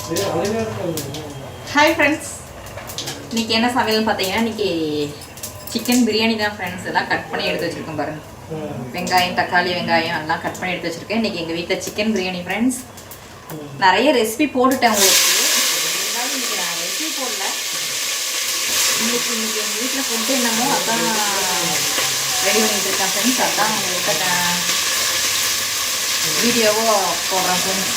Hi friends, இன்றைக்கி என்ன சமையல்னு பார்த்தீங்கன்னா இன்றைக்கி சிக்கன் பிரியாணி தான் ஃப்ரெண்ட்ஸ். எல்லாம் கட் பண்ணி எடுத்து வச்சுருக்கேன் பாருங்கள். வெங்காயம், தக்காளி, வெங்காயம் எல்லாம் கட் பண்ணி எடுத்து வச்சுருக்கேன். இன்றைக்கி எங்கள் வீட்டில் சிக்கன் பிரியாணி ஃப்ரெண்ட்ஸ். நிறைய ரெசிபி போட்டுட்டேன் உங்களுக்கு. இருந்தாலும் இன்றைக்கி நான் ரெசிபி போடல. இன்றைக்கி எங்கள் வீட்டில் ஃபுட்டு என்னமோ அதான் ரெடி பண்ணிகிட்டு இருக்கேன் ஃப்ரெண்ட்ஸ். அதான் உங்கள்கிட்ட வீடியோவோ போடுறேன் ஃப்ரெண்ட்ஸ்.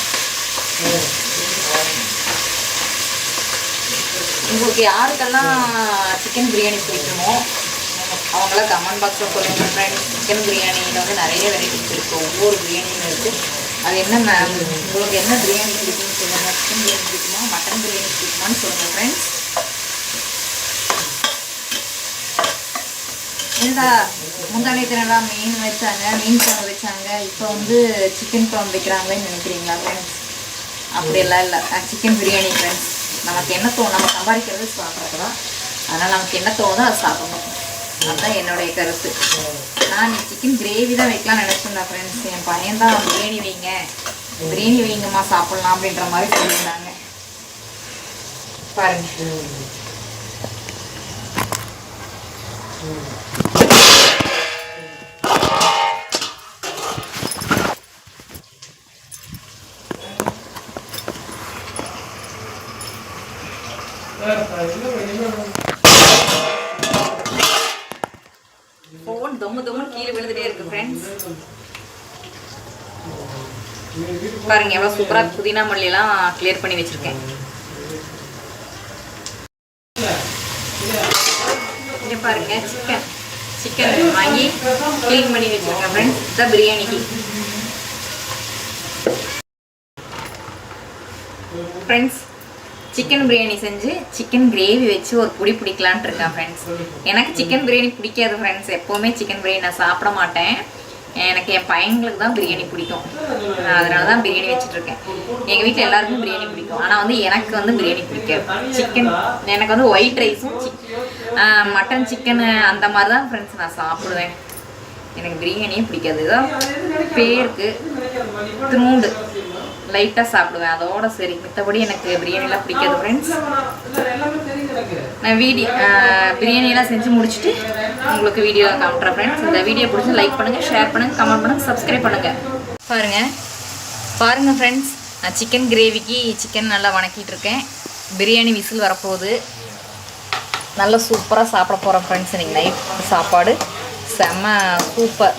உங்களுக்கு யாருக்கெல்லாம் சிக்கன் பிரியாணி பிடிக்குமோ அவங்களாம் கமெண்ட் பாக்ஸில் சொல்லுங்கள் ஃப்ரெண்ட்ஸ். சிக்கன் பிரியாணியில் வந்து நிறைய வெரைட்டிஸ் இருக்குது. ஒவ்வொரு பிரியாணியும் இருக்குது. அது என்ன உங்களுக்கு என்ன பிரியாணி பிடிக்கும்னு சொல்லுங்கள். சிக்கன் பிரியாணி பிடிக்குமா, மட்டன் பிரியாணி பிடிக்குமான்னு சொல்லுங்கள் ஃப்ரெண்ட்ஸ். ஏன்டா முந்தானேத்தினா மீன் வச்சாங்க, மீன் குழம்பு வச்சாங்க, இப்போ வந்து சிக்கன் குழம்பு வைக்கிறாங்களேன்னு நினைக்கிறீங்களா ஃப்ரெண்ட்ஸ்? அப்படியெல்லாம் இல்லை. Chicken biryani friends. நமக்கு என்ன தோணும், நம்ம சம்பாதிக்கிறது சாப்பிட்றது தான். அதனால் நமக்கு என்ன தோணுதோ அதை சாப்பிடணும். அதுதான் என்னுடைய கருத்து. நான் சிக்கன் கிரேவி தான் வைக்கலாம்னு நினச்சிருந்தேன் ஃப்ரெண்ட்ஸ். என் பையன் தான் பிரியாணி வைங்கம்மா சாப்பிட்லாம் அப்படின்ற மாதிரி சொல்லியிருந்தாங்க. பாருங்க, ஃபோன் தொம்முன்னு கீழே விழுந்துட்டே இருக்கு ஃப்ரெண்ட்ஸ். பாருங்க எவ்வளோ சூப்பராக புதினா மல்லியெல்லாம் கிளியர் பண்ணி வச்சுருக்கேன். இங்கே பாருங்க, சிக்கன் வாங்கி க்ளீன் பண்ணி வச்சுருக்கேன் ஃப்ரெண்ட்ஸ். இதுதான் பிரியாணிக்கு ஃப்ரெண்ட்ஸ். சிக்கன் பிரியாணி செஞ்சு சிக்கன் கிரேவி வச்சு ஒரு புடி பிடிக்கலான்ட்டு இருக்கேன் ஃப்ரெண்ட்ஸ். எனக்கு சிக்கன் பிரியாணி பிடிக்காது ஃப்ரெண்ட்ஸ். எப்போவுமே சிக்கன் பிரியாணி நான் சாப்பிட மாட்டேன். எனக்கு என் பையங்களுக்கு தான் பிரியாணி பிடிக்கும். அதனால தான் பிரியாணி வச்சுட்ருக்கேன். எங்கள் வீட்டில் எல்லாருக்கும் பிரியாணி பிடிக்கும். ஆனால் வந்து எனக்கு வந்து பிரியாணி பிடிக்காது. சிக்கன் எனக்கு வந்து ஒயிட் ரைஸும் மட்டன் சிக்கனு அந்த மாதிரி தான் ஃப்ரெண்ட்ஸ் நான் சாப்பிடுவேன். எனக்கு பிரியாணியே பிடிக்காது. இதுதான் பேருக்கு திருண்டு லைட்டாக சாப்பிடுவேன், அதோட சரி. மற்றபடி எனக்கு பிரியாணிலாம் பிடிக்காது ஃப்ரெண்ட்ஸ். நான் பிரியாணியெல்லாம் செஞ்சு முடிச்சுட்டு உங்களுக்கு வீடியோ காமிட்றேன் ஃப்ரெண்ட்ஸ். இந்த வீடியோ பிடிச்சி லைக் பண்ணுங்கள், ஷேர் பண்ணுங்கள், கமெண்ட் பண்ணுங்கள், சப்ஸ்கிரைப் பண்ணுங்கள். பாருங்கள் ஃப்ரெண்ட்ஸ், நான் சிக்கன் கிரேவிக்கு சிக்கன் நல்லா வணக்கிட்டு இருக்கேன். பிரியாணி விசில் வரப்போகுது. நல்லா சூப்பராக சாப்பிட போகிறேன் ஃப்ரெண்ட்ஸ். இன்றைக்கி நைட் சாப்பாடு செம்ம சூப்பர்.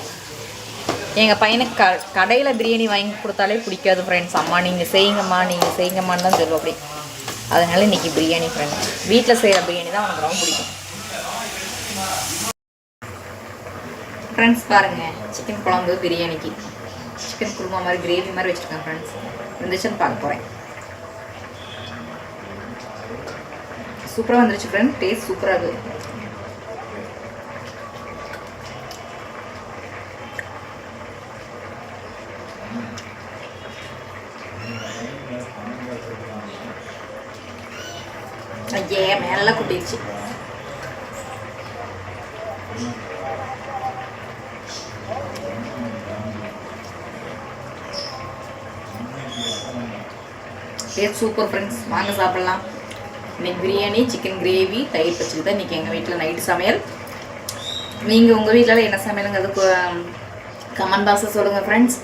எங்கள் பையனுக்கு கடையில் பிரியாணி வாங்கி கொடுத்தாலே பிடிக்காது ஃப்ரெண்ட்ஸ். அம்மா நீங்கள் செய்யுங்கம்மான்னு தான் சொல்லுவோம் அப்படி. அதனால் இன்றைக்கி பிரியாணி ஃப்ரெண்ட்ஸ். வீட்டில் செய்கிற பிரியாணி தான் அவனுக்கு ரொம்ப பிடிக்கும் ஃப்ரெண்ட்ஸ். பாருங்கள், சிக்கன் குழம்பு பிரியாணிக்கு சிக்கன் குருமா மாதிரி கிரேவி மாதிரி வச்சுருக்கேன் ஃப்ரெண்ட்ஸ். இருந்துச்சுன்னு பார்க்க போகிறேன். சூப்பராக வந்துருச்சு ஃப்ரெண்ட்ஸ். டேஸ்ட் சூப்பராக இருக்குது. ஐயே, மேலே குட்டிடுச்சு. Taste super friends. வாங்க சாப்பிட்லாம். இன்னைக்கு பிரியாணி, சிக்கன் கிரேவி, தயிர் பச்சடி தான் இன்றைக்கி எங்கள் வீட்டில் நைட்டு சமையல். நீங்கள் உங்கள் வீட்டில் என்ன சமையலுங்கிறது கமெண்ட் பாக்ஸில் சொல்லுங்கள் ஃப்ரெண்ட்ஸ்.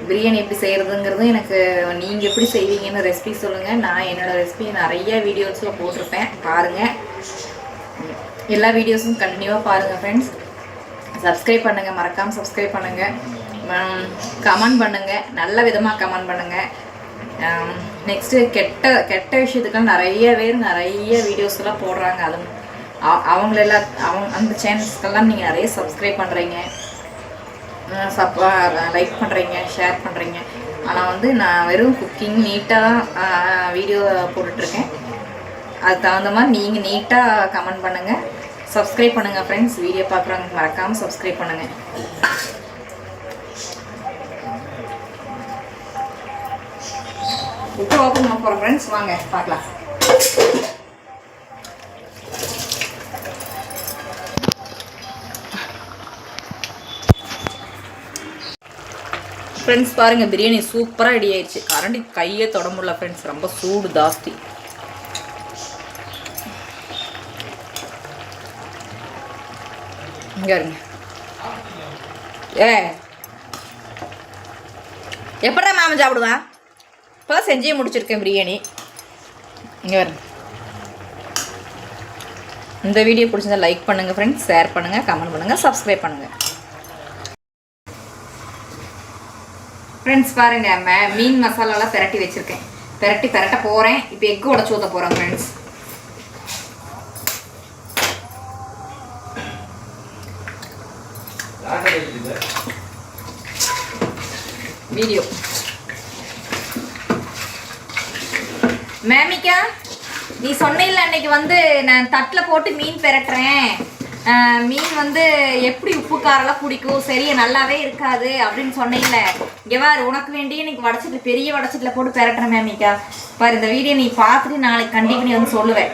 பிரியாணி எப்படி செய்கிறதுங்கிறதும் எனக்கு நீங்கள் எப்படி செய்வீங்கன்னு ரெசிபி சொல்லுங்கள். நான் என்னோடய ரெசிபி நிறைய வீடியோஸில் போட்டிருப்பேன், பாருங்கள். எல்லா வீடியோஸும் கண்டினியூவாக பாருங்கள் ஃப்ரெண்ட்ஸ். சப்ஸ்கிரைப் பண்ணுங்கள், மறக்காமல் சப்ஸ்கிரைப் பண்ணுங்கள். கமெண்ட் பண்ணுங்கள், நல்ல விதமாக கமெண்ட் பண்ணுங்கள். நெக்ஸ்ட்டு கெட்ட விஷயத்துக்கெல்லாம் நிறைய வீடியோஸ்லாம் போடுறாங்க. அது அந்த சேனல்ஸ்க்கெல்லாம் நீங்கள் நிறைய சப்ஸ்கிரைப் பண்ணுறீங்க, லைக் பண்ணுறீங்க, ஷேர் பண்ணுறீங்க. ஆனால் வந்து நான் வெறும் குக்கிங் நீட்டாக தான் வீடியோ போட்டுட்ருக்கேன். அதுக்கு தகுந்த மாதிரி நீங்கள் நீட்டாக கமெண்ட் பண்ணுங்கள், சப்ஸ்கிரைப் பண்ணுங்கள் ஃப்ரெண்ட்ஸ். வீடியோ பார்க்குறவங்க மறக்காமல் சப்ஸ்கிரைப் பண்ணுங்கள். இப்போ ஓப்பன் பண்ண போகிறோம் ஃப்ரெண்ட்ஸ். வாங்க பார்க்கலாம். ஃப்ரெண்ட்ஸ் பாருங்கள், பிரியாணி சூப்பராக ரெடி ஆயிடுச்சு. கரண்டி கையே தொட முடியல ஃப்ரெண்ட்ஸ், ரொம்ப சூடு ஜாஸ்தி. இங்கே இருங்க. எப்படா மாமன் சாப்பிடுவான்? இப்போ தான் செஞ்சே முடிச்சிருக்கேன் பிரியாணி. இங்கே வருங்க. இந்த வீடியோ பிடிச்சிருந்தா லைக் பண்ணுங்கள் ஃப்ரெண்ட்ஸ், ஷேர் பண்ணுங்கள், கமெண்ட் பண்ணுங்கள், சப்ஸ்கிரைப் பண்ணுங்கள். ஃப்ரெண்ட்ஸ் பாருங்கள், மீன் மசாலாலாம் பெரட்டி வச்சுருக்கேன். பெரட்ட போகிறேன். இப்போ எக்கு உடச்சி ஊற்ற போகிறேன் ஃப்ரெண்ட்ஸ். வீடியோ மேமிக்கா, நீ சொன்னில்ல அன்னைக்கு வந்து நான் தட்டில் போட்டு மீன் பெரட்டுறேன், மீன் வந்து எப்படி உப்பு காரெல்லாம் பிடிக்கும், சரியா நல்லாவே இருக்காது அப்படின்னு சொன்னீங்கல்ல. இங்கே பாரு, உனக்கு வேண்டிய இன்னைக்கு வடச்சட்டில், பெரிய வடச்சட்டில் போட்டு பெரட்டுறேன் மேமிக்கா. பாரு, இந்த வீடியோ நீ பார்த்துட்டு நாளைக்கு கண்டிப்பாக நீ வந்து சொல்லுவேன்.